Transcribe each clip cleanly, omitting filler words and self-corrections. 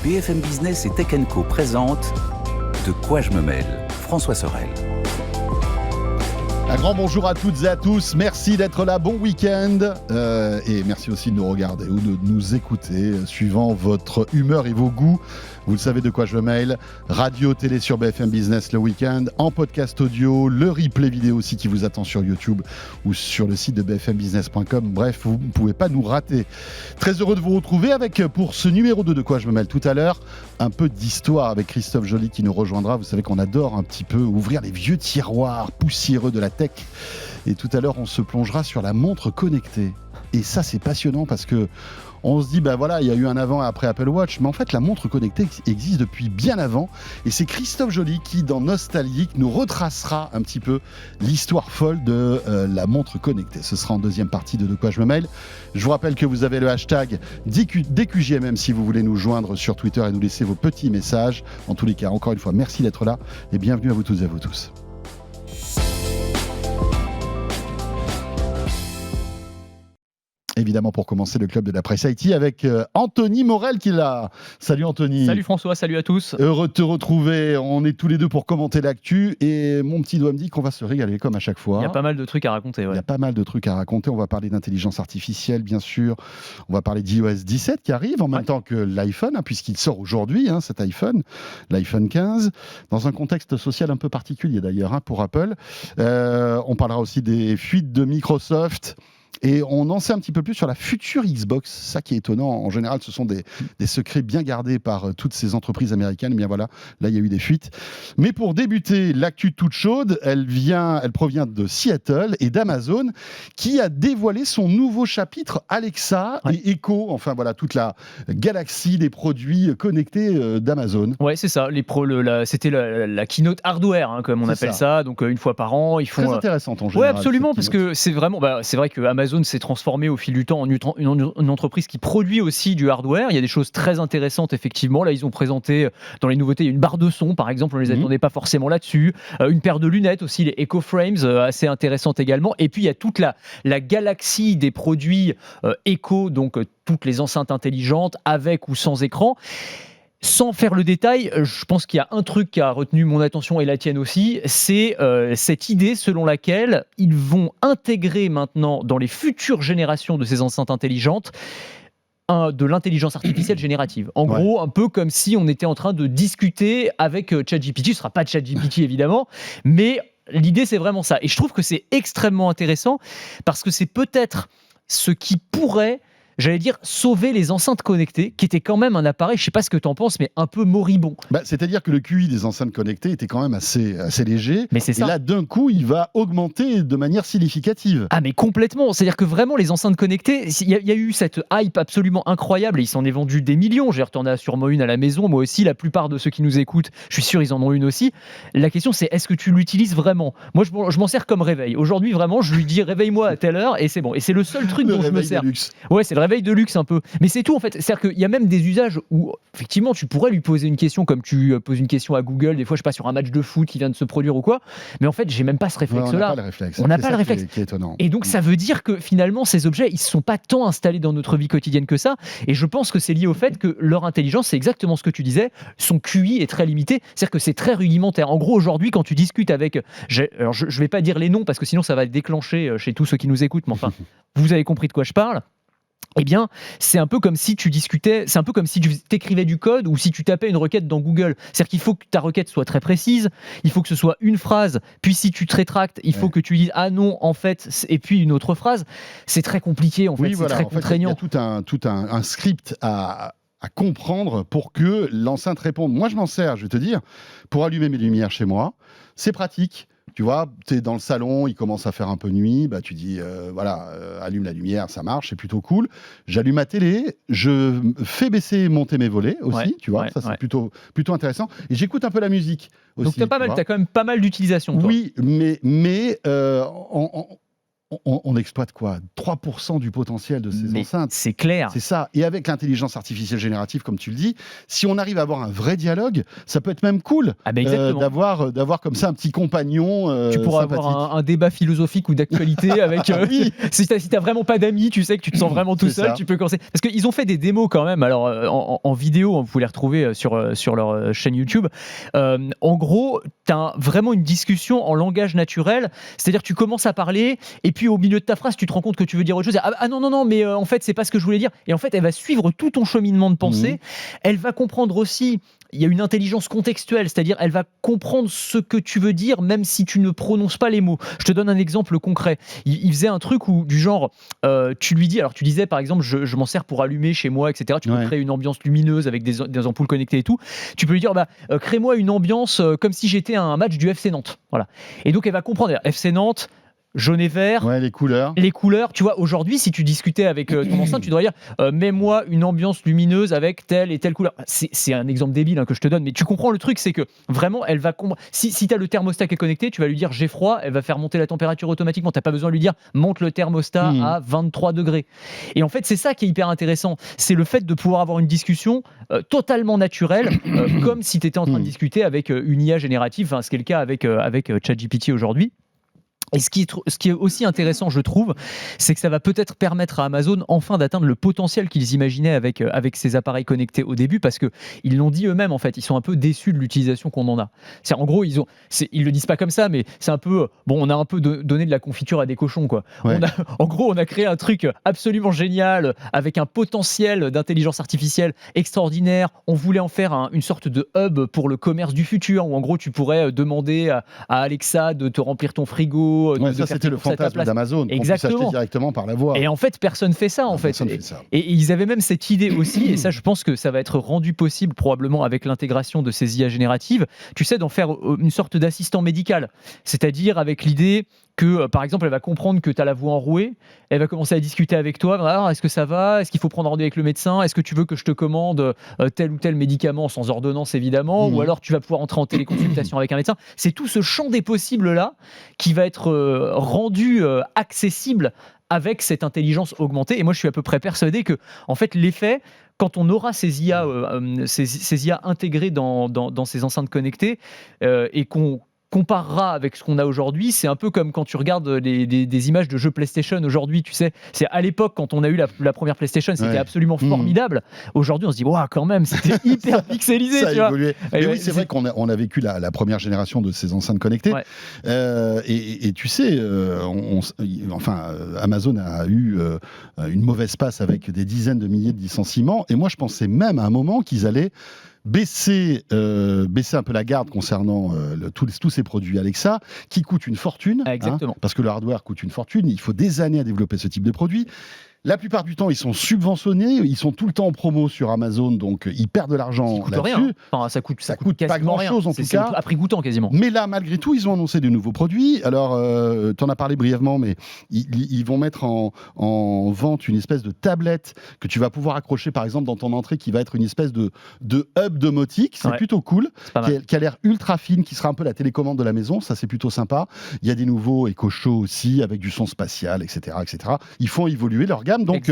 BFM Business et Tech & Co présente De quoi je me mêle, François Sorel. Un grand bonjour à toutes et à tous, merci d'être là, bon week-end et merci aussi de nous regarder ou de nous écouter suivant votre humeur et vos goûts. Vous le savez de quoi je me mêle, radio, télé sur BFM Business le week-end, en podcast audio, le replay vidéo aussi qui vous attend sur YouTube ou sur le site de bfmbusiness.com. Bref, vous ne pouvez pas nous rater. Très heureux de vous retrouver avec, pour ce numéro 2 de quoi je me mêle tout à l'heure, un peu d'histoire avec Christophe Joly qui nous rejoindra. Vous savez qu'on adore un petit peu ouvrir les vieux tiroirs poussiéreux de la tech. Et tout à l'heure, on se plongera sur la montre connectée. Et ça, c'est passionnant parce que on se dit, ben voilà, il y a eu un avant et après Apple Watch, mais en fait, la montre connectée existe depuis bien avant. Et c'est Christophe Joly qui, dans Nostalgique, nous retracera un petit peu l'histoire folle de la montre connectée. Ce sera en deuxième partie de quoi je me mêle. Je vous rappelle que vous avez le hashtag DQJMM si vous voulez nous joindre sur Twitter et nous laisser vos petits messages. En tous les cas, encore une fois, merci d'être là et bienvenue à vous toutes et à vous tous. Évidemment, pour commencer, le club de la presse IT avec Anthony Morel qui est là. Salut Anthony. Salut François, salut à tous. Heureux de te retrouver. On est tous les deux pour commenter l'actu et mon petit doigt me dit qu'on va se régaler comme à chaque fois. Il y a pas mal de trucs à raconter. Ouais. Il y a pas mal de trucs à raconter. On va parler d'intelligence artificielle, bien sûr. On va parler d'iOS 17 qui arrive en même temps que l'iPhone, puisqu'il sort aujourd'hui, cet iPhone, l'iPhone 15, dans un contexte social un peu particulier d'ailleurs pour Apple. On parlera aussi des fuites de Microsoft. Et on en sait un petit peu plus sur la future Xbox. Ça qui est étonnant. En général, ce sont des secrets bien gardés par toutes ces entreprises américaines. Mais bien voilà, là, il y a eu des fuites. Mais pour débuter, l'actu toute chaude, elle provient de Seattle et d'Amazon, qui a dévoilé son nouveau chapitre Alexa et Echo. Enfin, voilà, toute la galaxie des produits connectés d'Amazon. Ouais, c'est ça. C'était la keynote hardware, comme on appelle ça. Donc, une fois par an, ils font... Très intéressante en général. Oui, absolument, parce que c'est vraiment... c'est vrai que Amazon s'est transformé au fil du temps en une entreprise qui produit aussi du hardware. Il y a des choses très intéressantes, effectivement. Là, ils ont présenté dans les nouveautés une barre de son, par exemple. On ne les attendait pas forcément là-dessus. Une paire de lunettes aussi, les Echo Frames, assez intéressantes également. Et puis, il y a toute la galaxie des produits Echo, donc toutes les enceintes intelligentes, avec ou sans écran. Sans faire le détail, je pense qu'il y a un truc qui a retenu mon attention et la tienne aussi, c'est cette idée selon laquelle ils vont intégrer maintenant dans les futures générations de ces enceintes intelligentes de l'intelligence artificielle générative. En gros, un peu comme si on était en train de discuter avec ChatGPT. Ce ne sera pas ChatGPT évidemment, mais l'idée c'est vraiment ça. Et je trouve que c'est extrêmement intéressant parce que c'est peut-être ce qui pourrait... j'allais dire, sauver les enceintes connectées, qui était quand même un appareil, je ne sais pas ce que tu en penses, mais un peu moribond. C'est-à-dire que le QI des enceintes connectées était quand même assez léger. Mais c'est ça. Et là, d'un coup, il va augmenter de manière significative. Ah, mais complètement. C'est-à-dire que vraiment, les enceintes connectées, il y a eu cette hype absolument incroyable et il s'en est vendu des millions. T'en as sûrement une à la maison, moi aussi. La plupart de ceux qui nous écoutent, je suis sûr, ils en ont une aussi. La question, c'est est-ce que tu l'utilises vraiment ? Moi, je m'en sers comme réveil. Aujourd'hui, vraiment, je lui dis réveille-moi à telle heure et c'est bon. Et c'est le seul truc dont je me sers. Ouais, c'est le réveil de luxe un peu. Mais c'est tout en fait. C'est-à-dire qu'il y a même des usages où effectivement tu pourrais lui poser une question comme tu poses une question à Google, des fois je sais pas sur un match de foot qui vient de se produire ou quoi. Mais en fait j'ai même pas ce réflexe-là. On n'a pas le réflexe. Qui est étonnant. Et donc ça veut dire que finalement ces objets ils se sont pas tant installés dans notre vie quotidienne que ça. Et je pense que c'est lié au fait que leur intelligence, c'est exactement ce que tu disais, son QI est très limité. C'est-à-dire que c'est très rudimentaire. En gros aujourd'hui quand tu discutes avec, alors je vais pas dire les noms parce que sinon ça va déclencher chez tous ceux qui nous écoutent. Mais enfin vous avez compris de quoi je parle. Eh bien, c'est un peu comme si tu discutais, c'est un peu comme si tu t'écrivais du code ou si tu tapais une requête dans Google. C'est-à-dire qu'il faut que ta requête soit très précise, il faut que ce soit une phrase, puis si tu te rétractes, il faut que tu dises « Ah non, en fait », et puis une autre phrase. C'est très compliqué, en fait, c'est très contraignant. Il y a tout un script à comprendre pour que l'enceinte réponde. Moi, je m'en sers, je vais te dire, pour allumer mes lumières chez moi. C'est pratique. Tu vois, tu es dans le salon, il commence à faire un peu nuit, tu dis, allume la lumière, ça marche, c'est plutôt cool. J'allume ma télé, je fais baisser et monter mes volets aussi, tu vois, ça c'est plutôt intéressant. Et j'écoute un peu la musique aussi. Donc tu as quand même pas mal d'utilisation, toi. Oui, mais on exploite quoi 3% du potentiel de ces enceintes. C'est clair. C'est ça. Et avec l'intelligence artificielle générative, comme tu le dis, si on arrive à avoir un vrai dialogue, ça peut être même cool d'avoir comme ça un petit compagnon. Tu pourras sympathique. avoir un débat philosophique ou d'actualité avec. Oui. Si t'as vraiment pas d'amis, tu sais que tu te sens vraiment tout seul, tu peux commencer. Parce qu'ils ont fait des démos quand même. Alors en vidéo, vous pouvez les retrouver sur leur chaîne YouTube. En gros, t'as vraiment une discussion en langage naturel. C'est-à-dire que tu commences à parler et puis au milieu de ta phrase, tu te rends compte que tu veux dire autre chose. Ah non, mais en fait, c'est pas ce que je voulais dire. Et en fait, elle va suivre tout ton cheminement de pensée. Elle va comprendre aussi. Il y a une intelligence contextuelle, c'est-à-dire elle va comprendre ce que tu veux dire même si tu ne prononces pas les mots. Je te donne un exemple concret. Il faisait un truc où du genre, tu lui dis, alors tu disais par exemple, je m'en sers pour allumer chez moi, etc. Tu peux créer une ambiance lumineuse avec des ampoules connectées et tout. Tu peux lui dire, crée-moi une ambiance comme si j'étais à un match du FC Nantes. Voilà. Et donc elle va comprendre, FC Nantes, jaune et vert. Ouais, les couleurs. Les couleurs, tu vois, aujourd'hui, si tu discutais avec ton enceinte, tu devrais dire mets-moi une ambiance lumineuse avec telle et telle couleur. C'est un exemple débile que je te donne, mais tu comprends le truc, c'est que vraiment, elle va si tu as le thermostat qui est connecté, tu vas lui dire j'ai froid, elle va faire monter la température automatiquement. Tu n'as pas besoin de lui dire monte le thermostat à 23 degrés. Et en fait, c'est ça qui est hyper intéressant. C'est le fait de pouvoir avoir une discussion totalement naturelle, comme si tu étais en train de discuter avec une IA générative, ce qui est le cas avec ChatGPT aujourd'hui. Et ce qui est aussi intéressant, je trouve, c'est que ça va peut-être permettre à Amazon enfin d'atteindre le potentiel qu'ils imaginaient avec ces appareils connectés au début, parce qu'ils l'ont dit eux-mêmes, en fait, ils sont un peu déçus de l'utilisation qu'on en a. En gros, ils le disent pas comme ça, mais c'est un peu, on a un peu donné de la confiture à des cochons, quoi. Ouais. En gros, on a créé un truc absolument génial, avec un potentiel d'intelligence artificielle extraordinaire. On voulait en faire une sorte de hub pour le commerce du futur, où en gros, tu pourrais demander à Alexa de te remplir ton frigo. Ça, c'était le fantasme d'Amazon, qu'on puisse acheter directement par la voix. Et en fait, personne fait ça, Et ils avaient même cette idée aussi, et ça, je pense que ça va être rendu possible probablement avec l'intégration de ces IA génératives, tu sais, d'en faire une sorte d'assistant médical. C'est-à-dire avec l'idée que, par exemple, elle va comprendre que tu as la voix enrouée, elle va commencer à discuter avec toi. Alors, est-ce que ça va ? Est-ce qu'il faut prendre rendez-vous avec le médecin ? Est-ce que tu veux que je te commande tel ou tel médicament sans ordonnance, évidemment ? Ou alors tu vas pouvoir entrer en téléconsultation avec un médecin. C'est tout ce champ des possibles-là qui va être rendu accessible avec cette intelligence augmentée. Et moi, je suis à peu près persuadé que, en fait, l'effet, quand on aura ces IA intégrées dans ces enceintes connectées et qu'on comparera avec ce qu'on a aujourd'hui, c'est un peu comme quand tu regardes des images de jeux PlayStation aujourd'hui, tu sais, c'est à l'époque quand on a eu la première PlayStation, c'était absolument formidable. Aujourd'hui, on se dit waouh, quand même, c'était hyper pixelisé, ça tu vois. Mais oui, c'est vrai qu'on a vécu la première génération de ces enceintes connectées. Et tu sais, Amazon a eu une mauvaise passe avec des dizaines de milliers de licenciements. Et moi, je pensais même à un moment qu'ils allaient baisser un peu la garde concernant tous ces produits Alexa qui coûtent une fortune, parce que le hardware coûte une fortune, il faut des années à développer ce type de produit. La plupart du temps, ils sont subventionnés, ils sont tout le temps en promo sur Amazon, donc ils perdent de l'argent là-dessus. Rien. Enfin, ça coûte pas grand-chose en tout cas. À prix coûtant quasiment. Mais là, malgré tout, ils ont annoncé de nouveaux produits. Alors, tu en as parlé brièvement, mais ils vont mettre en vente une espèce de tablette que tu vas pouvoir accrocher, par exemple, dans ton entrée, qui va être une espèce de hub domotique. C'est plutôt cool, qui a l'air ultra fine, qui sera un peu la télécommande de la maison. Ça, c'est plutôt sympa. Il y a des nouveaux Echo Show aussi, avec du son spatial, etc., etc. Ils font évoluer leur gamme. Donc,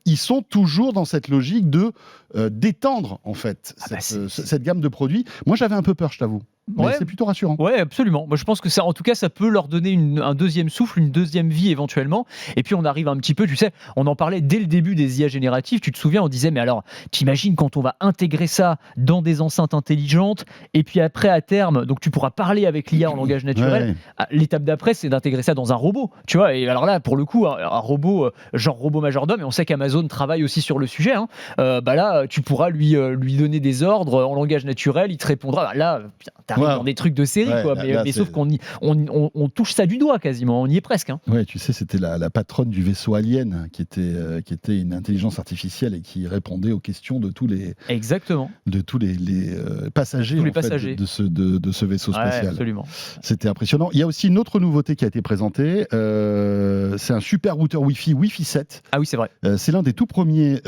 ils sont toujours dans cette logique de d'étendre, en fait, cette gamme de produits. Moi, j'avais un peu peur, je t'avoue. Mais c'est plutôt rassurant. Ouais, absolument. Moi, je pense que ça, en tout cas, ça peut leur donner un deuxième souffle, une deuxième vie éventuellement. Et puis, on arrive un petit peu, tu sais, on en parlait dès le début des IA génératives. Tu te souviens, on disait, mais alors, t'imagines quand on va intégrer ça dans des enceintes intelligentes, et puis après, à terme, donc tu pourras parler avec l'IA en langage naturel. L'étape d'après, c'est d'intégrer ça dans un robot. Tu vois, et alors là, pour le coup, un robot, genre robot majordome, et on sait qu'Amazon travaille aussi sur le sujet. Là, tu pourras lui donner des ordres en langage naturel, il te répondra. Là, t'arrives dans des trucs de série, quoi. Mais sauf qu'on touche ça du doigt quasiment, on y est presque. Ouais, tu sais, c'était la patronne du vaisseau Alien qui était une intelligence artificielle et qui répondait aux questions de tous les passagers, de ce vaisseau spatial. Absolument. C'était impressionnant. Il y a aussi une autre nouveauté qui a été présentée. C'est un super routeur Wi-Fi 7. Ah oui, c'est vrai. C'est l'un des tout premiers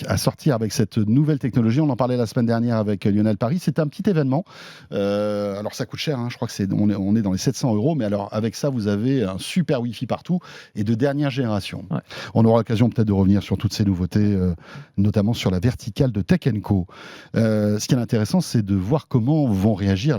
à sortir avec cette nouvelle technologie. On en parlait la semaine dernière avec Lionel Paris. C'est un petit événement Alors ça coûte cher, hein, je crois que on est dans les 700 €, mais alors avec ça, vous avez un super Wi-Fi partout et de dernière génération. Ouais. On aura l'occasion peut-être de revenir sur toutes ces nouveautés, notamment sur la verticale de Tech & Co. Ce qui est intéressant, c'est de voir comment vont réagir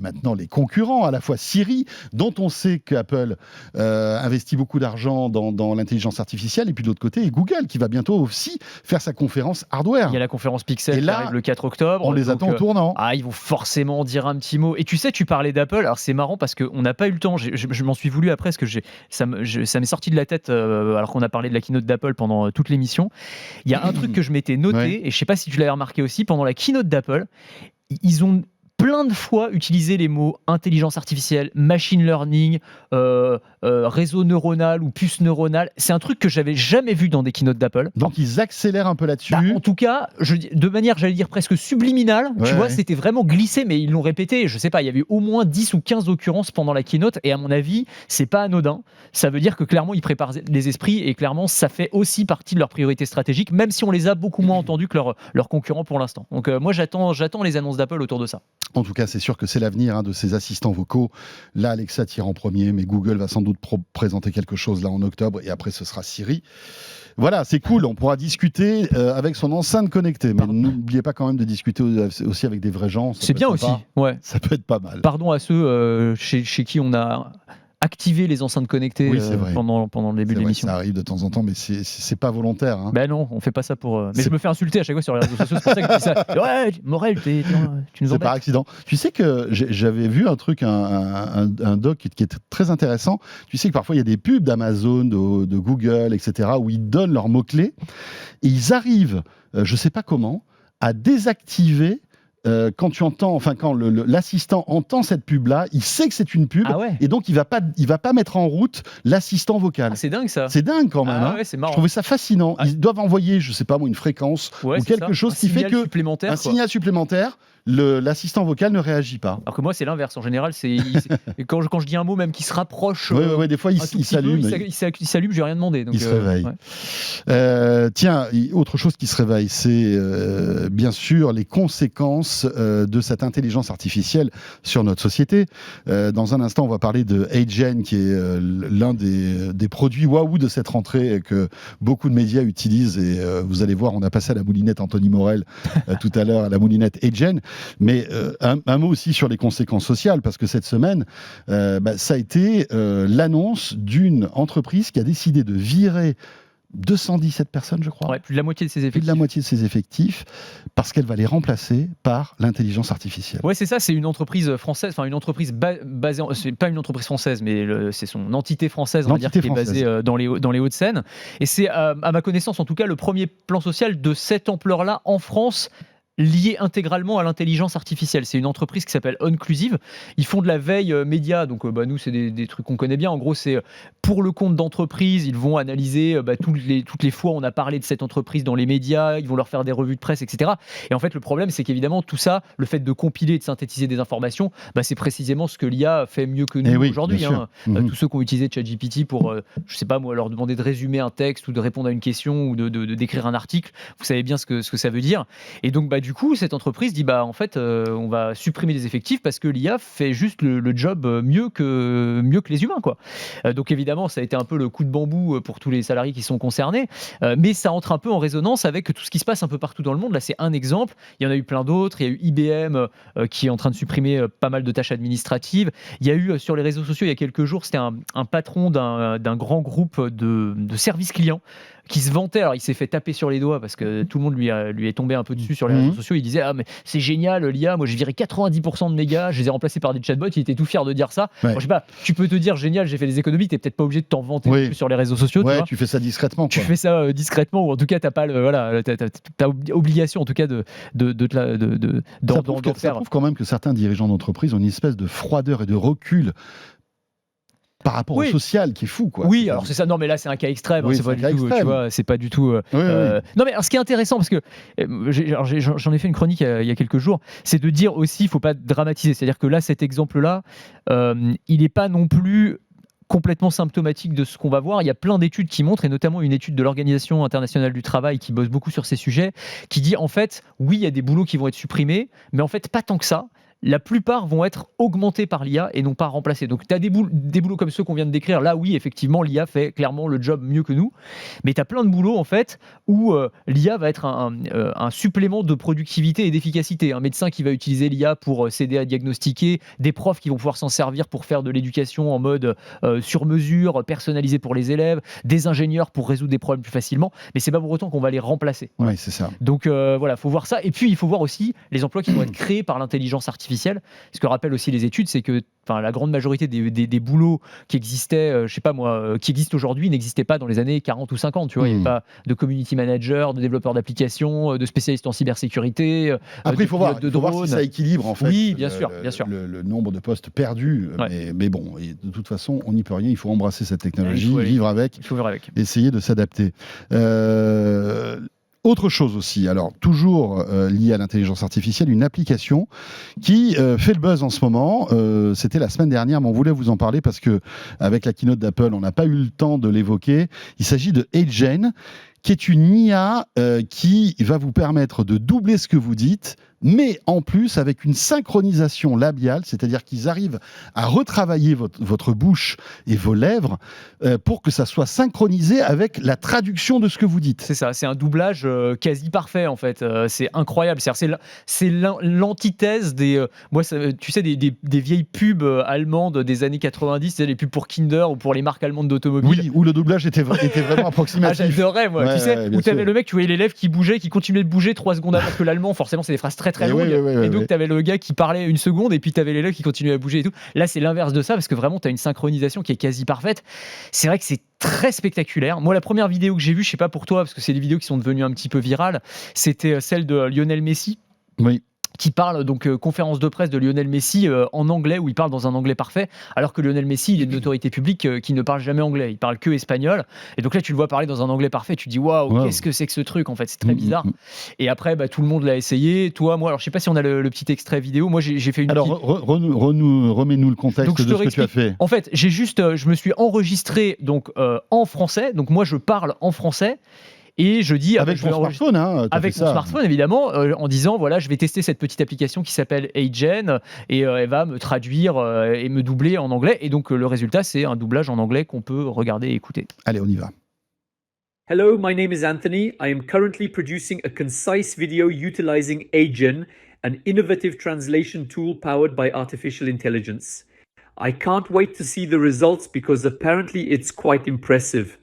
maintenant les concurrents, à la fois Siri, dont on sait qu'Apple investit beaucoup d'argent dans l'intelligence artificielle, et puis de l'autre côté, Google, qui va bientôt aussi faire sa conférence hardware. Il y a la conférence Pixel Et là, qui arrive le 4 octobre. On les attend au tournant. Ils vont forcément dire un petit mot. Et tu sais, tu parlais d'Apple. Alors c'est marrant parce qu'on n'a pas eu le temps. Je m'en suis voulu après parce que ça m'est sorti de la tête alors qu'on a parlé de la keynote d'Apple pendant toute l'émission. Il y a un truc que je m'étais noté, et je sais pas si tu l'avais remarqué aussi, pendant la keynote d'Apple, ils ont plein de fois utilisé les mots intelligence artificielle, machine learning, réseau neuronal ou puce neuronale. C'est un truc que j'avais jamais vu dans des keynotes d'Apple. Donc ils accélèrent un peu là-dessus. En tout cas, de manière, j'allais dire presque subliminale, tu vois, c'était vraiment glissé, mais ils l'ont répété. Je sais pas, il y avait au moins 10 ou 15 occurrences pendant la keynote, et à mon avis, c'est pas anodin. Ça veut dire que clairement, ils préparent les esprits, et clairement, ça fait aussi partie de leurs priorités stratégiques, même si on les a beaucoup moins entendus que leurs concurrents pour l'instant. Donc moi, j'attends les annonces d'Apple autour de ça. En tout cas, c'est sûr que c'est l'avenir de ces assistants vocaux. Là, Alexa tire en premier, mais Google va sans doute présenter quelque chose là en octobre, et après, ce sera Siri. Voilà, c'est cool, on pourra discuter avec son enceinte connectée. Mais n'oubliez pas quand même de discuter aussi avec des vrais gens. C'est bien aussi, ouais. Ça peut être pas mal. Pardon à ceux chez qui on a activer les enceintes connectées pendant le début de l'émission. Ça arrive de temps en temps, mais c'est pas volontaire. Hein. Ben non, on fait pas ça pour. Mais je me fais insulter à chaque fois sur les réseaux sociaux. C'est pour ça que je dis ça. Ouais, Morel, tu nous embêtes. C'est par accident. Tu sais que j'avais vu un truc, un doc qui est très intéressant. Tu sais que parfois il y a des pubs d'Amazon, de Google, etc., où ils donnent leurs mots-clés et ils arrivent, je sais pas comment, à désactiver. Quand l'assistant entend cette pub-là, il sait que c'est une pub, et donc il va pas mettre en route l'assistant vocal. C'est dingue ça. C'est dingue quand même. C'est marrant. Je trouvais ça fascinant. Ils doivent envoyer, je sais pas moi, une fréquence ou quelque chose qui fait que un signal supplémentaire. L'assistant vocal ne réagit pas. Alors que moi, c'est l'inverse. En général, quand je dis un mot, même qui se rapproche. Des fois, il s'allume. Il s'allume, je n'ai rien demandé. Donc, il se réveille. Tiens, autre chose qui se réveille, c'est bien sûr les conséquences de cette intelligence artificielle sur notre société. Dans un instant, on va parler de HeyGen, qui est l'un des produits waouh de cette rentrée que beaucoup de médias utilisent. Et vous allez voir, on a passé à la moulinette Anthony Morel tout à l'heure, à la moulinette HeyGen. Mais un mot aussi sur les conséquences sociales, parce que cette semaine, ça a été l'annonce d'une entreprise qui a décidé de virer 217 personnes, je crois. Plus de la moitié de ses effectifs. Plus de la moitié de ses effectifs, parce qu'elle va les remplacer par l'intelligence artificielle. Ouais, c'est ça, c'est une entreprise française, enfin une entreprise basée, c'est pas une entreprise française, mais c'est son entité française, on va dire, qui est basée dans les Hauts-de-Seine. Et c'est, à ma connaissance en tout cas, le premier plan social de cette ampleur-là en France, lié intégralement à l'intelligence artificielle. C'est une entreprise qui s'appelle Onclusive. Ils font de la veille média, donc nous, c'est des trucs qu'on connaît bien. En gros, c'est pour le compte d'entreprise, ils vont analyser toutes les fois où on a parlé de cette entreprise dans les médias, ils vont leur faire des revues de presse, etc. Et en fait, le problème, c'est qu'évidemment, tout ça, le fait de compiler et de synthétiser des informations, c'est précisément ce que l'IA fait mieux que nous aujourd'hui. Tous ceux qui ont utilisé ChatGPT pour, je sais pas moi, leur demander de résumer un texte ou de répondre à une question ou d'écrire un article, vous savez bien ce que ça veut dire. Et donc, du coup, cette entreprise dit en fait, on va supprimer des effectifs parce que l'IA fait juste le job mieux que les humains, quoi. Donc évidemment, ça a été un peu le coup de bambou pour tous les salariés qui sont concernés, mais ça entre un peu en résonance avec tout ce qui se passe un peu partout dans le monde. Là, c'est un exemple. Il y en a eu plein d'autres. Il y a eu IBM qui est en train de supprimer pas mal de tâches administratives. Il y a eu sur les réseaux sociaux il y a quelques jours, c'était un patron d'un grand groupe de services clients qui se vantait. Alors il s'est fait taper sur les doigts parce que tout le monde lui est tombé un peu dessus sur les réseaux sociaux. Il disait mais c'est génial l'IA, moi j'ai viré 90% de mes gars, je les ai remplacés par des chatbots. Il était tout fier de dire ça. Bon, je sais pas, tu peux te dire génial, j'ai fait des économies, t'es peut-être pas obligé de t'en vanter plus sur les réseaux sociaux. Tu fais ça discrètement. Tu fais ça discrètement, ou en tout cas t'as pas t'as obligation en tout cas d'en faire. Ça prouve quand même que certains dirigeants d'entreprise ont une espèce de froideur et de recul par rapport au social, qui est fou, quoi. Oui, alors c'est ça. Non, mais là c'est un cas extrême. C'est pas du tout. Tu vois, c'est pas du tout. Non, mais alors, ce qui est intéressant, parce que j'en ai fait une chronique il y a quelques jours, c'est de dire aussi, il faut pas dramatiser. C'est-à-dire que là, cet exemple-là, il n'est pas non plus complètement symptomatique de ce qu'on va voir. Il y a plein d'études qui montrent, et notamment une étude de l'Organisation internationale du travail qui bosse beaucoup sur ces sujets, qui dit en fait, oui, il y a des boulots qui vont être supprimés, mais en fait pas tant que ça. la plupart vont être augmentés par l'IA et non pas remplacés. Donc, tu as des boulots comme ceux qu'on vient de décrire. Là, oui, effectivement, l'IA fait clairement le job mieux que nous. Mais tu as plein de boulots, en fait, où l'IA va être un supplément de productivité et d'efficacité. Un médecin qui va utiliser l'IA pour s'aider à diagnostiquer, des profs qui vont pouvoir s'en servir pour faire de l'éducation en mode sur mesure, personnalisé pour les élèves, des ingénieurs pour résoudre des problèmes plus facilement. Mais c'est pas pour autant qu'on va les remplacer. Oui, c'est ça. Donc voilà, faut voir ça. Et puis il faut voir aussi les emplois qui vont être créés par l'intelligence artificielle. Ce que rappellent aussi les études, c'est que la grande majorité des boulots qui existaient, qui existent aujourd'hui, n'existaient pas dans les années 40 ou 50. Tu vois, il n'y avait pas de community manager, de développeur d'applications, de spécialistes en cybersécurité. Après, il faut voir si ça équilibre en fait. Oui, bien sûr. Le nombre de postes perdus. Ouais. Mais bon, de toute façon, on n'y peut rien. Il faut embrasser cette technologie, vivre avec, essayer de s'adapter. Autre chose aussi, alors toujours lié à l'intelligence artificielle, une application qui fait le buzz en ce moment. C'était la semaine dernière, mais on voulait vous en parler parce que avec la keynote d'Apple, on n'a pas eu le temps de l'évoquer. Il s'agit de AgeN, qui est une IA qui va vous permettre de doubler ce que vous dites, mais en plus avec une synchronisation labiale, c'est-à-dire qu'ils arrivent à retravailler votre bouche et vos lèvres pour que ça soit synchronisé avec la traduction de ce que vous dites. C'est ça, c'est un doublage quasi parfait en fait. C'est incroyable. C'est l'antithèse des, tu sais, des vieilles pubs allemandes des années 90, c'est les pubs pour Kinder ou pour les marques allemandes d'automobiles. Oui, où le doublage était vraiment approximatif. Ah, j'adorais moi. Tu sais, où tu avais le mec, tu voyais les lèvres qui bougeaient, qui continuaient de bouger 3 secondes avant que l'allemand, forcément, c'est des phrases très longues. Et donc, tu avais le gars qui parlait 1 seconde et puis tu avais les lèvres qui continuaient à bouger et tout. Là, c'est l'inverse de ça parce que vraiment, tu as une synchronisation qui est quasi parfaite. C'est vrai que c'est très spectaculaire. Moi, la première vidéo que j'ai vue, je sais pas pour toi, parce que c'est des vidéos qui sont devenues un petit peu virales, c'était celle de Lionel Messi. Oui. Qui parle, donc conférence de presse de Lionel Messi en anglais, où il parle dans un anglais parfait, alors que Lionel Messi, il est une autorité publique qui ne parle jamais anglais, il parle que espagnol, et donc là tu le vois parler dans un anglais parfait, tu te dis waouh, qu'est-ce que c'est que ce truc en fait, c'est très bizarre. Et après tout le monde l'a essayé, toi, moi, alors je sais pas si on a le petit extrait vidéo, moi j'ai fait une remets-nous le contexte donc, de ce que tu as fait. En fait, je me suis enregistré donc en français, donc moi je parle en français. Et je dis avec mon smartphone, avec mon smartphone évidemment, en disant voilà, je vais tester cette petite application qui s'appelle AgeN et elle va me traduire et me doubler en anglais. Et donc le résultat, c'est un doublage en anglais qu'on peut regarder et écouter. Allez, on y va. Hello, my name is Anthony. I am currently producing a concise video utilizing AgeN, an innovative translation tool powered by artificial intelligence. I can't wait to see the results because apparently it's quite impressive.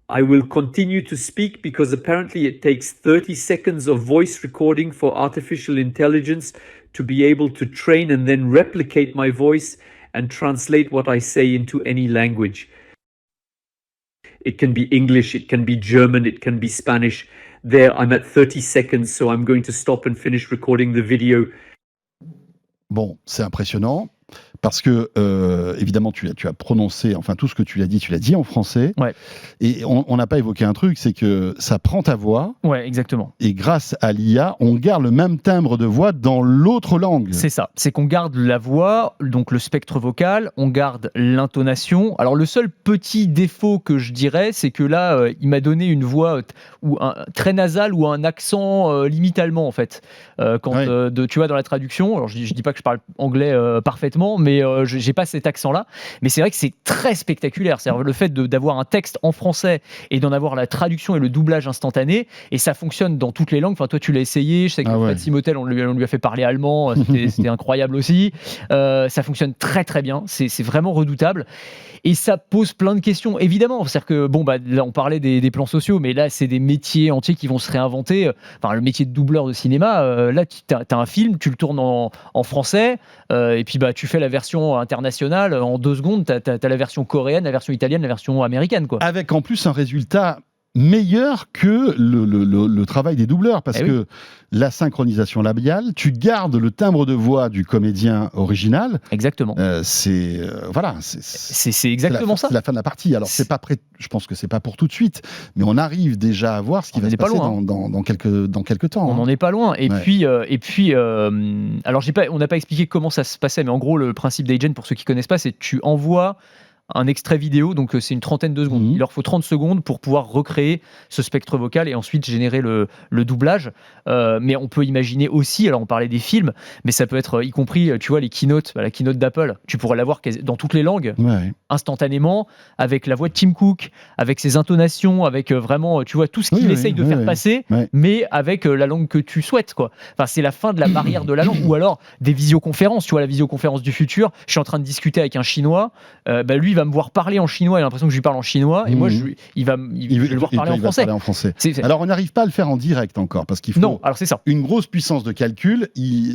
I will continue to speak because apparently it takes 30 seconds of voice recording for artificial intelligence to be able to train and then replicate my voice and translate what I say into any language. It can be English, it can be German, it can be Spanish. There, I'm at 30 seconds, so I'm going to stop and finish recording the video. Bon, c'est impressionnant. Parce que, évidemment, tu as prononcé, enfin, tout ce que tu l'as dit en français. Ouais. Et on n'a pas évoqué un truc, c'est que ça prend ta voix. Ouais, exactement. Et grâce à l'IA, on garde le même timbre de voix dans l'autre langue. C'est ça. C'est qu'on garde la voix, donc le spectre vocal, on garde l'intonation. Alors, le seul petit défaut que je dirais, c'est que là, il m'a donné une voix très nasale ou un accent limite allemand, en fait. Tu vois, dans la traduction, alors je dis pas que je parle anglais parfaitement, mais j'ai pas cet accent-là. Mais c'est vrai que c'est très spectaculaire. C'est-à-dire le fait d'avoir un texte en français et d'en avoir la traduction et le doublage instantané, et ça fonctionne dans toutes les langues. Enfin, toi, tu l'as essayé. Je sais que Fred Simotel, on lui a fait parler allemand. C'était incroyable aussi. Ça fonctionne très très bien. C'est vraiment redoutable. Et ça pose plein de questions, évidemment. C'est-à-dire que, là, on parlait des plans sociaux, mais là, c'est des métiers entiers qui vont se réinventer. Enfin, le métier de doubleur de cinéma, là, tu as un film, tu le tournes en français, et puis tu fais la version internationale en 2 secondes. Tu as la version coréenne, la version italienne, la version américaine, quoi. Avec en plus un résultat meilleur que le travail des doubleurs, parce que la synchronisation labiale, tu gardes le timbre de voix du comédien original. Exactement. C'est exactement ça. C'est la fin de la partie. Alors c'est pas prêt. Je pense que c'est pas pour tout de suite, mais on arrive déjà à voir ce qui va se passer dans quelques temps. On n'en est pas loin. Et puis, alors on n'a pas expliqué comment ça se passait, mais en gros le principe d'AgeN, pour ceux qui connaissent pas, c'est que tu envoies un extrait vidéo, donc c'est une trentaine de secondes. Il leur faut 30 secondes pour pouvoir recréer ce spectre vocal et ensuite générer le doublage. Mais on peut imaginer aussi, alors on parlait des films, mais ça peut être y compris, tu vois, les keynotes, la keynote d'Apple, tu pourrais l'avoir dans toutes les langues, instantanément, avec la voix de Tim Cook, avec ses intonations, avec vraiment, tu vois, tout ce qu'il essaye de faire passer, mais avec la langue que tu souhaites, quoi. Enfin, c'est la fin de la barrière de la langue. Ou alors des visioconférences, tu vois, la visioconférence du futur, je suis en train de discuter avec un Chinois, lui, il va me voir parler en chinois, il a l'impression que je lui parle en chinois, et moi, je vais le voir parler en français. Alors, on n'arrive pas à le faire en direct encore, parce qu'il faut alors c'est ça. Une grosse puissance de calcul.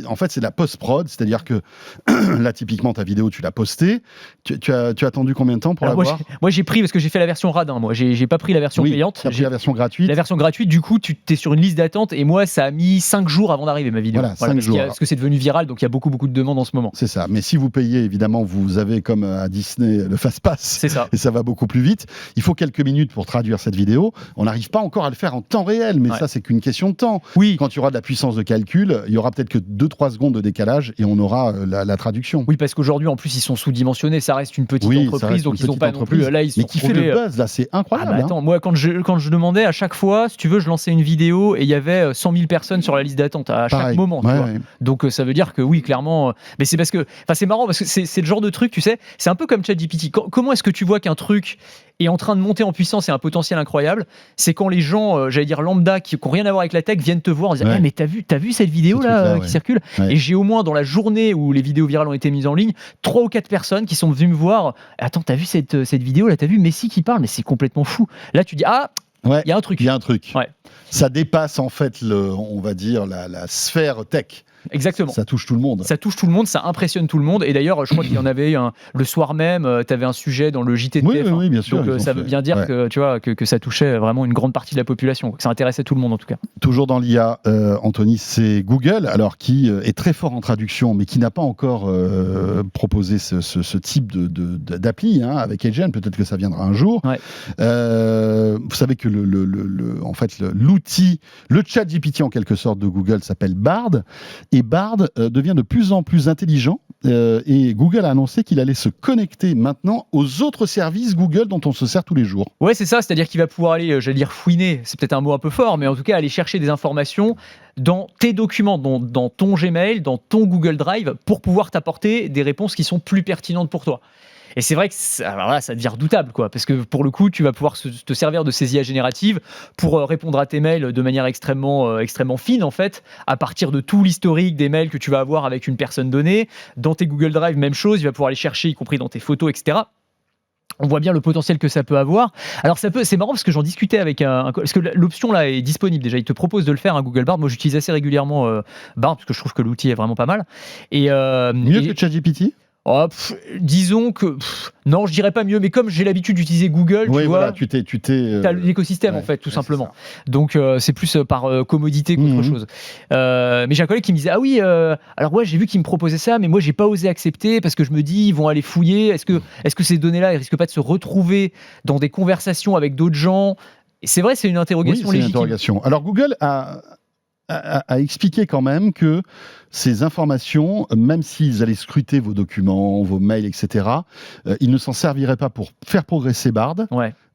En fait, c'est de la post-prod, c'est-à-dire que là, typiquement, ta vidéo, tu l'as postée. Tu as attendu combien de temps pour l'avoir ? Moi, j'ai pris, parce que j'ai fait la version radin, moi, j'ai pas pris la version payante. Tu as pris la version gratuite. La version gratuite, du coup, tu es sur une liste d'attente, et moi, ça a mis 5 jours avant d'arriver, ma vidéo. Voilà, 5 jours. Parce que c'est devenu viral, donc il y a beaucoup de demandes en ce moment. C'est ça. Mais si vous payez, évidemment, vous avez, comme à Disney, le fast-pass. C'est ça. Et ça va beaucoup plus vite. Il faut quelques minutes pour traduire cette vidéo. On n'arrive pas encore à le faire en temps réel, mais ça, c'est qu'une question de temps. Oui. Quand il y aura de la puissance de calcul, il y aura peut-être que 2-3 secondes de décalage et on aura la traduction. Oui, parce qu'aujourd'hui, en plus, ils sont sous-dimensionnés. Ça reste une petite entreprise, donc ils n'ont pas non plus. Là, ils sont mais qui fait le buzz, là, c'est incroyable. Attends, moi, quand je demandais à chaque fois, si tu veux, je lançais une vidéo et il y avait 100 000 personnes sur la liste d'attente à chaque moment. Tu vois. Donc, ça veut dire que oui, clairement. Mais c'est parce que. Enfin, c'est marrant parce que c'est le genre de truc, tu sais, c'est un peu comme ChatGPT. Comment est-ce que tu vois qu'un truc est en train de monter en puissance et un potentiel incroyable? C'est quand les gens, j'allais dire lambda, qui n'ont rien à voir avec la tech, viennent te voir en disant mais t'as vu cette vidéo là qui circule? Et j'ai au moins dans la journée où les vidéos virales ont été mises en ligne 3 ou 4 personnes qui sont venues me voir. Attends, t'as vu cette vidéo là? T'as vu Messi qui parle? Mais c'est complètement fou. Là tu dis il y a un truc. Il y a un truc. Ça dépasse en fait on va dire la sphère tech. Exactement. Ça touche tout le monde. Ça touche tout le monde, ça impressionne tout le monde. Et d'ailleurs, je crois qu'il y en avait le soir même, tu avais un sujet dans le JT de TF1. Oui, bien sûr. Donc ça veut bien dire que, tu vois, que ça touchait vraiment une grande partie de la population, que ça intéressait tout le monde en tout cas. Toujours dans l'IA, Anthony, c'est Google, alors qui est très fort en traduction, mais qui n'a pas encore proposé ce type d'appli avec Agent. Peut-être que ça viendra un jour. Vous savez que l'outil, le chat GPT en quelque sorte de Google s'appelle Bard. Et Bard devient de plus en plus intelligent et Google a annoncé qu'il allait se connecter maintenant aux autres services Google dont on se sert tous les jours. Ouais, c'est ça, c'est-à-dire qu'il va pouvoir aller, j'allais dire fouiner, c'est peut-être un mot un peu fort, mais en tout cas aller chercher des informations dans tes documents, dans ton Gmail, dans ton Google Drive, pour pouvoir t'apporter des réponses qui sont plus pertinentes pour toi. Et c'est vrai que ça devient redoutable, quoi, parce que pour le coup, tu vas pouvoir te servir de ces IA génératives pour répondre à tes mails de manière extrêmement fine, en fait, à partir de tout l'historique des mails que tu vas avoir avec une personne donnée. Dans tes Google Drive, même chose, il va pouvoir les chercher, y compris dans tes photos, etc. On voit bien le potentiel que ça peut avoir. Alors c'est marrant parce que j'en discutais avec parce que l'option là est disponible déjà. Il te propose de le faire, un Google Bard. Moi, j'utilise assez régulièrement Bard parce que je trouve que l'outil est vraiment pas mal. Mieux que ChatGPT ? Disons que non, je dirais pas mieux, mais comme j'ai l'habitude d'utiliser Google, tu vois, t'as l'écosystème en fait, tout simplement. Donc c'est plus par commodité qu'autre chose. Mais j'ai un collègue qui me disait alors j'ai vu qu'il me proposait ça, mais moi j'ai pas osé accepter parce que je me dis ils vont aller fouiller. Est-ce que ces données-là, ils risquent pas de se retrouver dans des conversations avec d'autres gens? Et c'est vrai, c'est une interrogation légitime. Une interrogation. Alors Google a expliqué quand même que ces informations, même s'ils allaient scruter vos documents, vos mails, etc., ils ne s'en serviraient pas pour faire progresser Bard,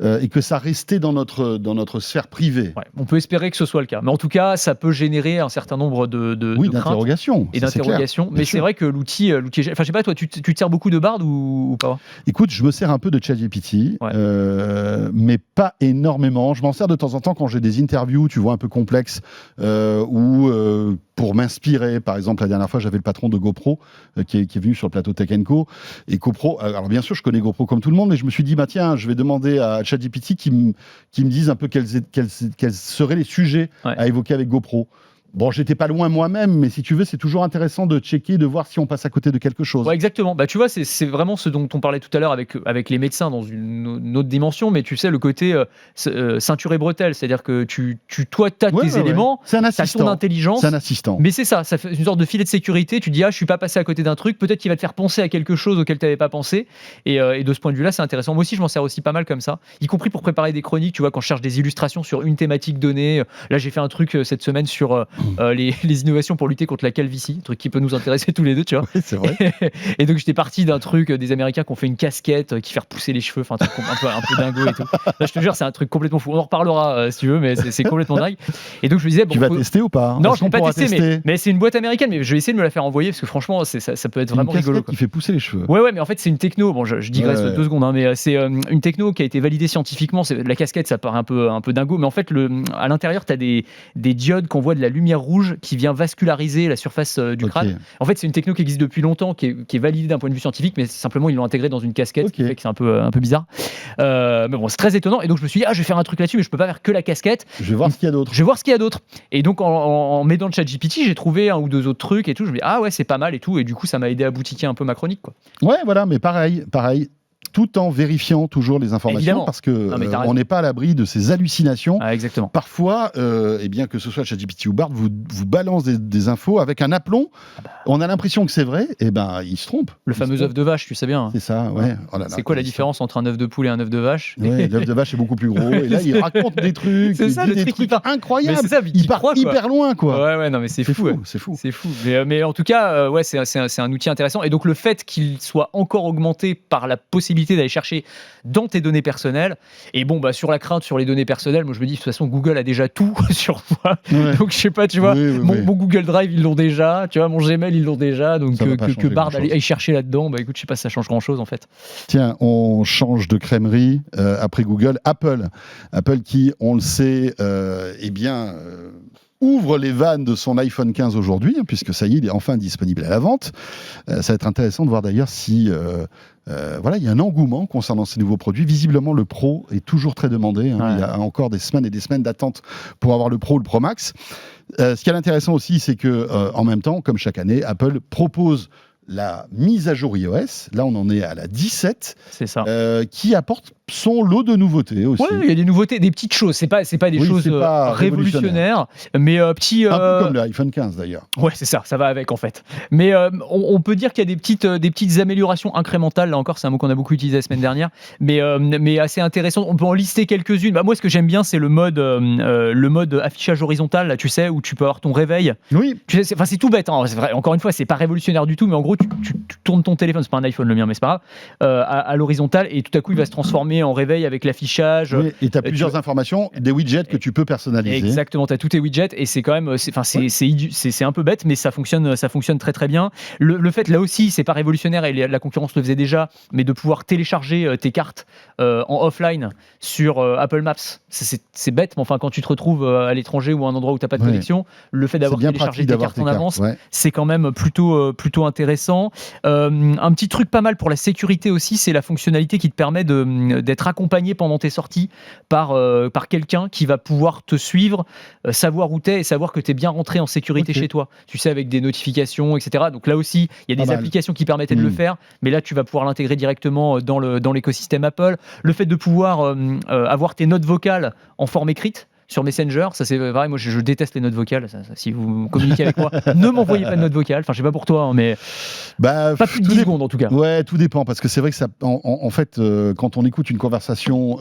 et que ça restait dans notre sphère privée. On peut espérer que ce soit le cas. Mais en tout cas, ça peut générer un certain nombre de d'interrogations. Et d'interrogations. Mais c'est vrai que l'outil enfin, je sais pas, toi, tu te sers beaucoup de Bard ou pas? Écoute, je me sers un peu de ChatGPT, mais pas énormément. Je m'en sers de temps en temps quand j'ai des interviews, tu vois, un peu complexes, ou pour m'inspirer. Par exemple, la dernière fois, j'avais le patron de GoPro qui est venu sur le plateau Tech & Co. Et GoPro, alors bien sûr, je connais GoPro comme tout le monde, mais je me suis dit, tiens, je vais demander à ChatGPT qui me dise un peu quels seraient les sujets à évoquer avec GoPro. Bon, j'étais pas loin moi-même, mais si tu veux, c'est toujours intéressant de checker, de voir si on passe à côté de quelque chose. Ouais, exactement. Tu vois, c'est vraiment ce dont on parlait tout à l'heure avec les médecins dans une autre dimension, mais tu sais, le côté ceinture et bretelle, c'est-à-dire que toi, tu as tes éléments, tu as ton intelligence. C'est un assistant. Mais c'est ça fait une sorte de filet de sécurité. Tu dis, je suis pas passé à côté d'un truc, peut-être qu'il va te faire penser à quelque chose auquel tu n'avais pas pensé. Et de ce point de vue-là, c'est intéressant. Moi aussi, je m'en sers aussi pas mal comme ça, y compris pour préparer des chroniques. Tu vois, quand je cherche des illustrations sur une thématique donnée. Là, j'ai fait un truc cette semaine sur les innovations pour lutter contre la calvitie, truc qui peut nous intéresser tous les deux, tu vois. Oui, c'est vrai. Et donc j'étais parti d'un truc des Américains qui ont fait une casquette qui fait repousser les cheveux, enfin un truc un peu dingo et tout. Là, je te jure, c'est un truc complètement fou. On en reparlera si tu veux, mais c'est complètement dingue. Et donc je me disais, bon, Tu vas tester ou pas? Non, je ne vais pas tester, mais c'est une boîte américaine, mais je vais essayer de me la faire envoyer parce que franchement, ça peut être vraiment rigolo. Qui fait pousser les cheveux. Ouais, mais en fait, c'est une techno. Bon, je digresse 2 secondes, hein, mais c'est une techno qui a été validée scientifiquement. La casquette, ça paraît un peu dingo, mais en fait, à l'intérieur, tu as des diodes qui envoient de la lumière rouge qui vient vasculariser la surface du crâne. En fait, c'est une techno qui existe depuis longtemps, qui est validée d'un point de vue scientifique, mais simplement, ils l'ont intégrée dans une casquette, ce qui fait que c'est un peu bizarre. Mais bon, c'est très étonnant. Et donc, je me suis dit, je vais faire un truc là-dessus, mais je peux pas faire que la casquette. Je vais voir ce qu'il y a d'autre. Et donc, en m'aidant de ChatGPT, j'ai trouvé 1 ou 2 autres trucs et tout. Je me dis, ouais, c'est pas mal et tout. Et du coup, ça m'a aidé à boutiquer un peu ma chronique, quoi. Ouais, voilà, mais pareil. Tout en vérifiant toujours les informations. Évidemment. Parce que on n'est pas à l'abri de ces hallucinations. Exactement. Parfois, bien que ce soit ChatGPT ou Bard, vous balance des infos avec un aplomb. On a l'impression que c'est vrai, et il se trompe. Le fameux œuf de vache, tu sais bien. C'est ça, ouais. Oh là là, c'est quoi la différence entre un œuf de poule et un œuf de vache? L'œuf de vache est beaucoup plus gros. Et là, il raconte des trucs. C'est ça, des trucs incroyables. C'est ça, il part hyper loin, quoi. Ouais, non, mais c'est fou. C'est fou. C'est fou. Mais en tout cas, c'est un outil intéressant. Et donc, le fait qu'il soit encore augmenté par la possibilité d'aller chercher dans tes données personnelles. Et bon, sur la crainte sur les données personnelles, moi je me dis de toute façon Google a déjà tout sur moi. Ouais. Donc je sais pas, tu vois, mon Google Drive ils l'ont déjà, tu vois, mon Gmail ils l'ont déjà. Donc que Bard aille chercher là-dedans, écoute, je sais pas si ça change grand-chose en fait. Tiens, on change de crèmerie après Google. Apple qui, on le sait, ouvre les vannes de son iPhone 15 aujourd'hui, puisque ça y est, il est enfin disponible à la vente. Ça va être intéressant de voir d'ailleurs si il y a un engouement concernant ces nouveaux produits. Visiblement, le Pro est toujours très demandé. Il y a encore des semaines et des semaines d'attente pour avoir le Pro ou le Pro Max. Ce qui est intéressant aussi, c'est que en même temps, comme chaque année, Apple propose la mise à jour iOS. Là, on en est à la 17. C'est ça. Qui apporte son lot de nouveautés aussi. Ouais, il y a des nouveautés, des petites choses. C'est pas des choses révolutionnaires, mais un peu comme l'iPhone 15 d'ailleurs. Ouais, c'est ça. Ça va avec en fait. Mais on peut dire qu'il y a des petites améliorations incrémentales. Là encore, c'est un mot qu'on a beaucoup utilisé la semaine dernière, mais assez intéressant. On peut en lister quelques-unes. Moi, ce que j'aime bien, c'est le mode affichage horizontal. Là, tu sais, où tu peux avoir ton réveil. Oui. Tu sais, c'est tout bête. Hein, c'est vrai. Encore une fois, c'est pas révolutionnaire du tout, mais en gros, tu tournes ton téléphone. C'est pas un iPhone le mien, mais c'est pas grave. À l'horizontale, et tout à coup, il va se transformer en réveil avec l'affichage. Oui, et tu as plusieurs informations, des widgets que tu peux personnaliser. Exactement, tu as tous tes widgets et c'est quand même c'est un peu bête, mais ça fonctionne très très bien. Le fait là aussi, c'est pas révolutionnaire et la concurrence le faisait déjà, mais de pouvoir télécharger tes cartes en offline sur Apple Maps, c'est bête, mais enfin quand tu te retrouves à l'étranger ou à un endroit où tu n'as pas de connexion, le fait d'avoir téléchargé tes cartes en avance, c'est quand même plutôt intéressant. Un petit truc pas mal pour la sécurité aussi, c'est la fonctionnalité qui te permet d'être accompagné pendant tes sorties par quelqu'un qui va pouvoir te suivre, savoir où t'es et savoir que t'es bien rentré en sécurité chez toi. Tu sais, avec des notifications, etc. Donc là aussi, il y a des applications qui permettaient de le faire, mais là, tu vas pouvoir l'intégrer directement dans l'écosystème Apple. Le fait de pouvoir avoir tes notes vocales en forme écrite sur Messenger, ça c'est vrai, moi je déteste les notes vocales. Si vous communiquez avec moi, ne m'envoyez pas de notes vocales. Enfin, je sais pas pour toi, hein, mais pas plus de 10 secondes en tout cas. Ouais, tout dépend, parce que c'est vrai que ça, en fait, quand on écoute une conversation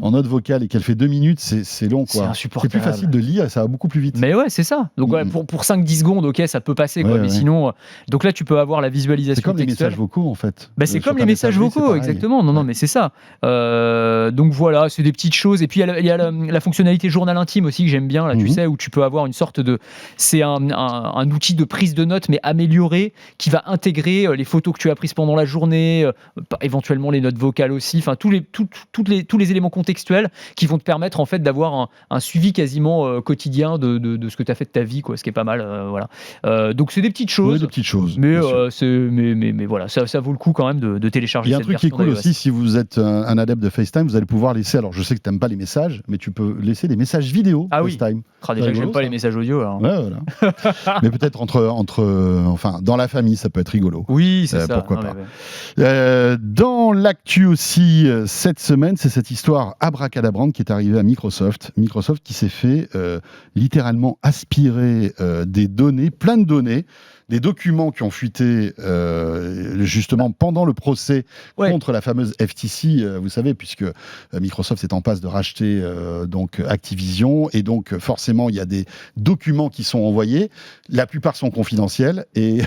en note vocale et qu'elle fait 2 minutes, c'est long, quoi. C'est plus facile de lire et ça va beaucoup plus vite. Mais ouais, c'est ça. Donc pour 5-10 secondes, ok, ça peut passer, quoi. Mais sinon, donc là tu peux avoir la visualisation. C'est comme textuelle. les messages vocaux en fait. C'est comme les messages vocaux, exactement. Non, mais c'est ça. Donc voilà, c'est des petites choses. Et puis il y a la fonctionnalité journal intime aussi que j'aime bien. Là, tu sais, où tu peux avoir une sorte de, c'est un outil de prise de notes mais amélioré qui va intégrer les photos que tu as prises pendant la journée, éventuellement les notes vocales aussi. Enfin tous les éléments contextuels qui vont te permettre en fait d'avoir un suivi quasiment quotidien de ce que tu as fait de ta vie, quoi, ce qui est pas mal. Voilà. Donc c'est des petites choses. Mais voilà, ça vaut le coup quand même de télécharger. Il y a un truc qui est cool aussi, si vous êtes un adepte de FaceTime, vous allez pouvoir laisser. Alors je sais que tu n'aimes pas les messages, mais tu peux laisser des messages vidéo FaceTime. Déjà que j'aime pas les messages audio. Alors. Ouais, voilà. Mais peut-être enfin dans la famille, ça peut être rigolo. Oui, c'est ça. Pourquoi pas. Dans l'actu aussi cette semaine, c'est cette histoire abracadabrante qui est arrivée à Microsoft. Microsoft qui s'est fait littéralement aspirer des données, plein de données, des documents qui ont fuité justement pendant le procès contre la fameuse FTC, vous savez, puisque Microsoft est en passe de racheter donc Activision, et donc forcément il y a des documents qui sont envoyés. La plupart sont confidentiels et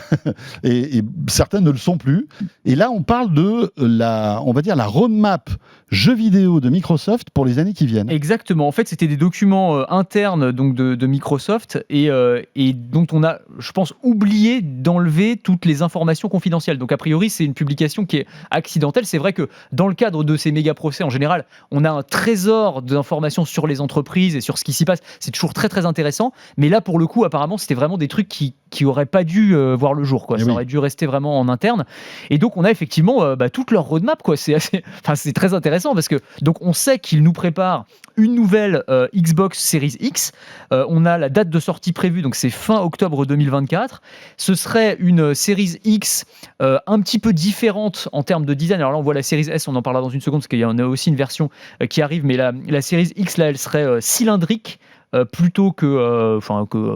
certains ne le sont plus. Et là, on parle de on va dire la roadmap jeux vidéo de Microsoft pour les années qui viennent. Exactement. En fait, c'était des documents internes donc de Microsoft et dont on a, je pense, oublié d'enlever toutes les informations confidentielles. Donc, a priori, c'est une publication qui est accidentelle. C'est vrai que dans le cadre de ces méga procès, en général, on a un trésor d'informations sur les entreprises et sur ce qui s'y passe. C'est toujours très, très intéressant. Mais là, pour le coup, apparemment, c'était vraiment des trucs qui n'auraient pas dû voir le jour, quoi. Ça aurait dû rester vraiment en interne. Et donc, on a effectivement toute leur roadmap, quoi. C'est très intéressant parce que donc on sait qu'ils nous préparent une nouvelle Xbox Series X. On a la date de sortie prévue, donc c'est fin octobre 2024. Ce serait une Series X un petit peu différente en termes de design. Alors là, on voit la Series S, on en parlera dans une seconde, parce qu'il y en a aussi une version qui arrive, mais la Series X, là, elle serait cylindrique. Plutôt que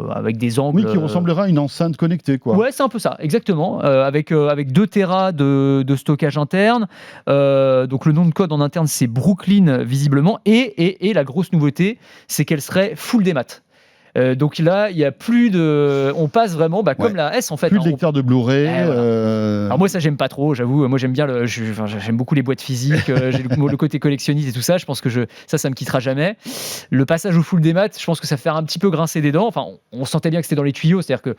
avec des angles. Oui, qui ressemblera à une enceinte connectée, quoi. Ouais, c'est un peu ça, exactement. Avec 2 Tera de stockage interne. Donc le nom de code en interne, c'est Brooklyn, visiblement. Et la grosse nouveauté, c'est qu'elle serait full démat. Donc là, il y a plus de. On passe vraiment comme la S en fait. Plus de lecteur de Blu-ray. Alors moi, ça j'aime pas trop, j'avoue. Moi, j'aime bien j'aime beaucoup les boîtes physiques. J'ai le côté collectionniste et tout ça. Je pense que ça me quittera jamais. Le passage au full démat, je pense que ça fait un petit peu grincer des dents. Enfin, on sentait bien que c'était dans les tuyaux, c'est-à-dire que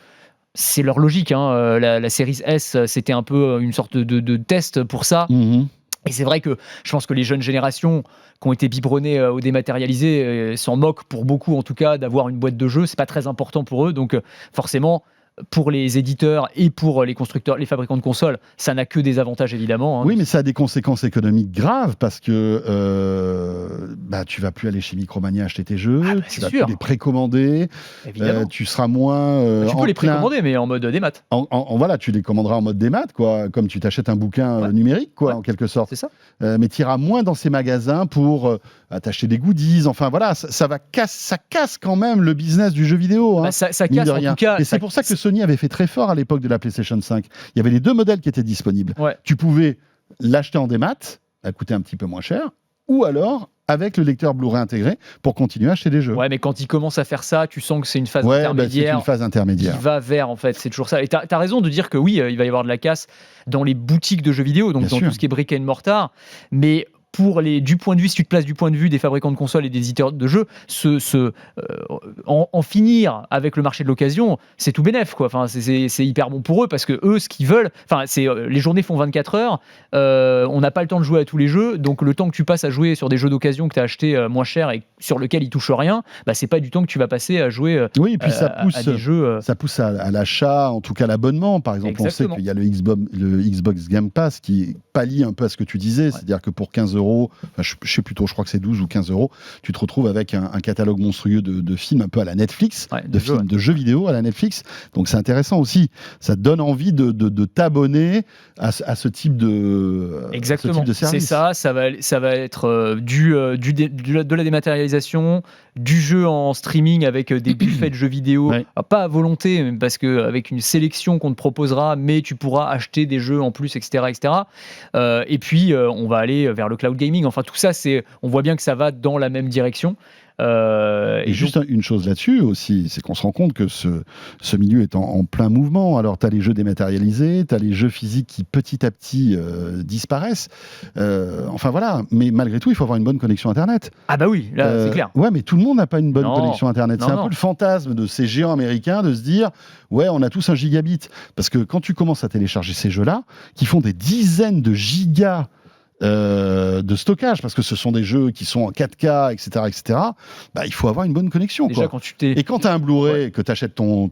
c'est leur logique. Hein. La Series S, c'était un peu une sorte de test pour ça. Mm-hmm. Et c'est vrai que je pense que les jeunes générations qui ont été biberonnées au dématérialisé s'en moquent pour beaucoup, en tout cas, d'avoir une boîte de jeux. C'est pas très important pour eux. Donc, forcément, pour les éditeurs et pour les constructeurs, les fabricants de consoles, ça n'a que des avantages, évidemment. Hein. Oui, mais ça a des conséquences économiques graves parce que tu vas plus aller chez Micromania acheter tes jeux, tu vas plus les précommander, tu seras moins. Tu peux les précommander, mais en mode démat. Voilà, tu les commanderas en mode démat, quoi, comme tu t'achètes un bouquin numérique, quoi, en quelque sorte. C'est ça. Mais tu iras moins dans ces magasins pour t'acheter des goodies. Enfin voilà, ça casse quand même le business du jeu vidéo. Hein, ça casse en tout cas. Et c'est pour ça que Sony avait fait très fort à l'époque de la PlayStation 5. Il y avait les 2 modèles qui étaient disponibles. Ouais. Tu pouvais l'acheter en démat, elle coûtait un petit peu moins cher, ou alors avec le lecteur Blu-ray intégré pour continuer à acheter des jeux. Ouais, mais quand ils commencent à faire ça, tu sens que c'est une phase intermédiaire. C'est une phase intermédiaire. Qui va vers, en fait, c'est toujours ça. Et t'as raison de dire que oui, il va y avoir de la casse dans les boutiques de jeux vidéo, donc tout ce qui est brick and mortar, mais du point de vue, si tu te places du point de vue des fabricants de consoles et des éditeurs de jeux, en finir avec le marché de l'occasion, c'est tout bénef, quoi. Enfin, c'est hyper bon pour eux parce que eux, ce qu'ils veulent, les journées font 24 heures, on n'a pas le temps de jouer à tous les jeux, donc le temps que tu passes à jouer sur des jeux d'occasion que tu as acheté moins cher et sur lequel ils touchent rien, c'est pas du temps que tu vas passer à jouer et puis à des jeux. Ça pousse à l'achat, en tout cas l'abonnement. Par exemple, exactement. On sait qu'il y a le Xbox Game Pass qui pallie un peu à ce que tu disais, c'est-à-dire que pour 15 €, je sais plutôt, je crois que c'est 12 ou 15 €, tu te retrouves avec un catalogue monstrueux de films un peu à la Netflix, de jeux vidéo à la Netflix. Donc c'est intéressant aussi. Ça te donne envie de t'abonner à ce type de Exactement. Ce type de service. C'est ça va être de la dématérialisation, du jeu en streaming avec des buffets de jeux vidéo, pas à volonté, mais parce qu'avec une sélection qu'on te proposera, mais tu pourras acheter des jeux en plus, etc. Et puis, on va aller vers le cloud gaming. Enfin, tout ça, on voit bien que ça va dans la même direction. Et juste une chose là-dessus aussi, c'est qu'on se rend compte que ce milieu est en plein mouvement. Alors, tu as les jeux dématérialisés, tu as les jeux physiques qui petit à petit disparaissent. Enfin voilà, mais malgré tout, il faut avoir une bonne connexion Internet. Ah bah oui, là, c'est clair. Ouais, mais tout le monde n'a pas une bonne connexion Internet. C'est un peu le fantasme de ces géants américains de se dire, ouais, on a tous un gigabit. Parce que quand tu commences à télécharger ces jeux-là, qui font des dizaines de gigas de stockage, parce que ce sont des jeux qui sont en 4K, etc., il faut avoir une bonne connexion. Déjà, quoi. Et quand tu as un Blu-ray, que tu achètes ton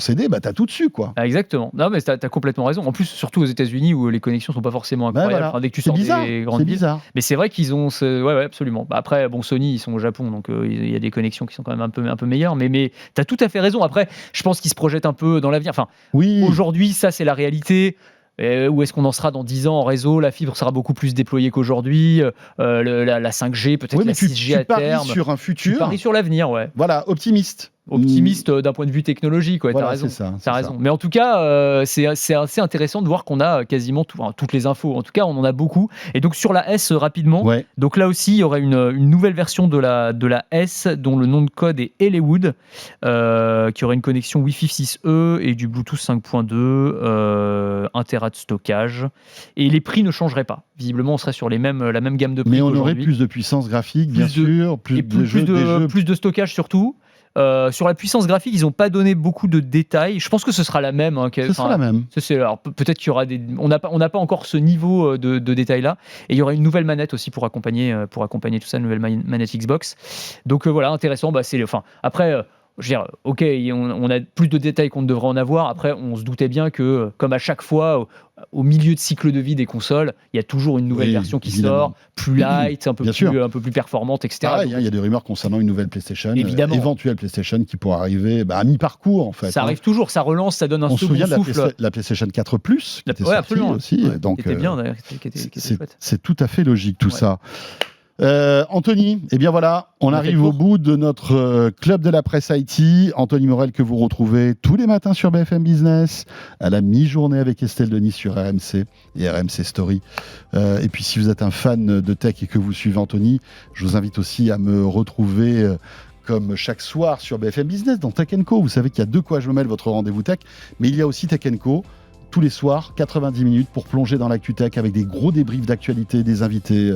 CD, tu as tout dessus. Quoi. Ah, exactement. Non, mais tu as complètement raison. En plus, surtout aux États-Unis où les connexions sont pas forcément incroyables. Enfin, dès que tu sors des grandes villes. Mais c'est vrai qu'ils ont. Ouais, absolument. Après, Sony, ils sont au Japon, donc il y a des connexions qui sont quand même un peu meilleures. Mais tu as tout à fait raison. Après, je pense qu'ils se projettent un peu dans l'avenir. Enfin, aujourd'hui, ça, c'est la réalité. Où est-ce qu'on en sera dans 10 ans en réseau? La fibre sera beaucoup plus déployée qu'aujourd'hui. La 5G, peut-être la 6G à terme. Tu paries sur un futur. Tu paries sur l'avenir, ouais. Voilà, optimiste. optimiste d'un point de vue technologique. Ouais, Voilà, t'as raison. c'est ça. T'as raison. Mais en tout cas, c'est assez intéressant de voir qu'on a quasiment toutes les infos. En tout cas, on en a beaucoup. Et donc sur la S rapidement. Ouais. Donc là aussi, il y aurait une nouvelle version de la S dont le nom de code est Hollywood, qui aurait une connexion Wi-Fi 6E et du Bluetooth 5.2, 1 Tera de stockage. Et les prix ne changeraient pas. Visiblement, on serait sur la même gamme de prix. Mais on aurait qu'aujourd'hui. plus de puissance graphique, bien sûr, Et plus de stockage surtout. Sur la puissance graphique, ils n'ont pas donné beaucoup de détails. Je pense que ce sera la même. Ce sera la même. Alors, peut-être qu'il y aura on n'a pas encore ce niveau de détail là. Et il y aura une nouvelle manette aussi pour accompagner tout ça, une nouvelle manette Xbox. Donc voilà, intéressant. Après. Je veux dire, ok, on a plus de détails qu'on ne devrait en avoir. Après, on se doutait bien que, comme à chaque fois, au milieu de cycle de vie des consoles, il y a toujours une nouvelle version qui sort, plus light, un peu plus performante, etc. Pareil, il y a des rumeurs concernant une nouvelle PlayStation, évidemment. PlayStation qui pourra arriver à mi-parcours en fait. Ça arrive toujours, ça relance, ça donne un second souffle. On se souvient de la PlayStation 4 Plus, qui était sortie aussi. Ouais, donc, qui était bien d'ailleurs, qui était chouette. C'est tout à fait logique tout ça. Anthony, eh bien voilà, on arrive au bout de notre club de la presse IT. Anthony Morel que vous retrouvez tous les matins sur BFM Business, à la mi-journée avec Estelle Denis sur RMC et RMC Story. Et puis si vous êtes un fan de tech et que vous suivez Anthony, je vous invite aussi à me retrouver comme chaque soir sur BFM Business dans Tech & Co. Vous savez qu'il y a De quoi je me mêle, votre rendez-vous tech, mais il y a aussi Tech & Co. Tous les soirs, 90 minutes pour plonger dans l'actu tech avec des gros débriefs d'actualité, des invités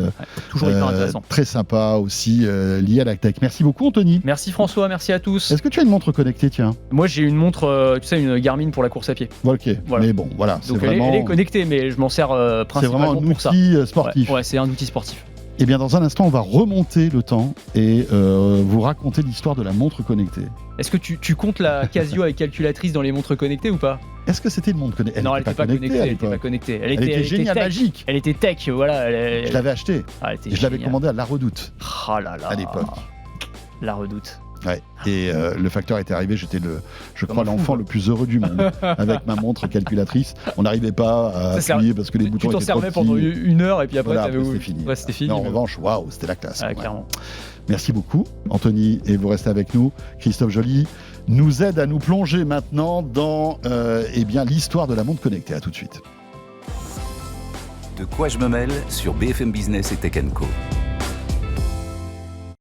toujours hyper intéressant. Très sympas aussi liés à la tech. Merci beaucoup Anthony. Merci François, merci à tous. Est-ce que tu as une montre connectée, tiens ? Moi j'ai une montre, une Garmin pour la course à pied. Ok, voilà. Mais bon, voilà. Donc elle est connectée, mais je m'en sers principalement pour ça. C'est vraiment un outil sportif. Ouais, c'est un outil sportif. Eh bien, dans un instant, on va remonter le temps et vous raconter l'histoire de la montre connectée. Est-ce que tu comptes la Casio avec calculatrice dans les montres connectées ou pas ? Est-ce que c'était une montre connectée ? Non, elle n'était pas connectée. Elle n'était pas connectée. Elle était géniale, magique. Elle était tech, voilà. Je l'avais achetée. Et je l'avais commandée à La Redoute. Oh là là. À l'époque. La Redoute. Ouais. Et le facteur était arrivé, j'étais je crois l'enfant le plus heureux du monde avec ma montre calculatrice. On n'arrivait pas à appuyer parce que les boutons étaient trop petits. Tu t'en servais pendant une heure et puis après c'était fini. Ouais, c'était fini. Mais en revanche, waouh, c'était la classe. Ouais, clairement. Merci beaucoup Anthony et vous restez avec nous. Christophe Joly nous aide à nous plonger maintenant dans l'histoire de la montre connectée. À tout de suite. De quoi je me mêle sur BFM Business et Tech & Co.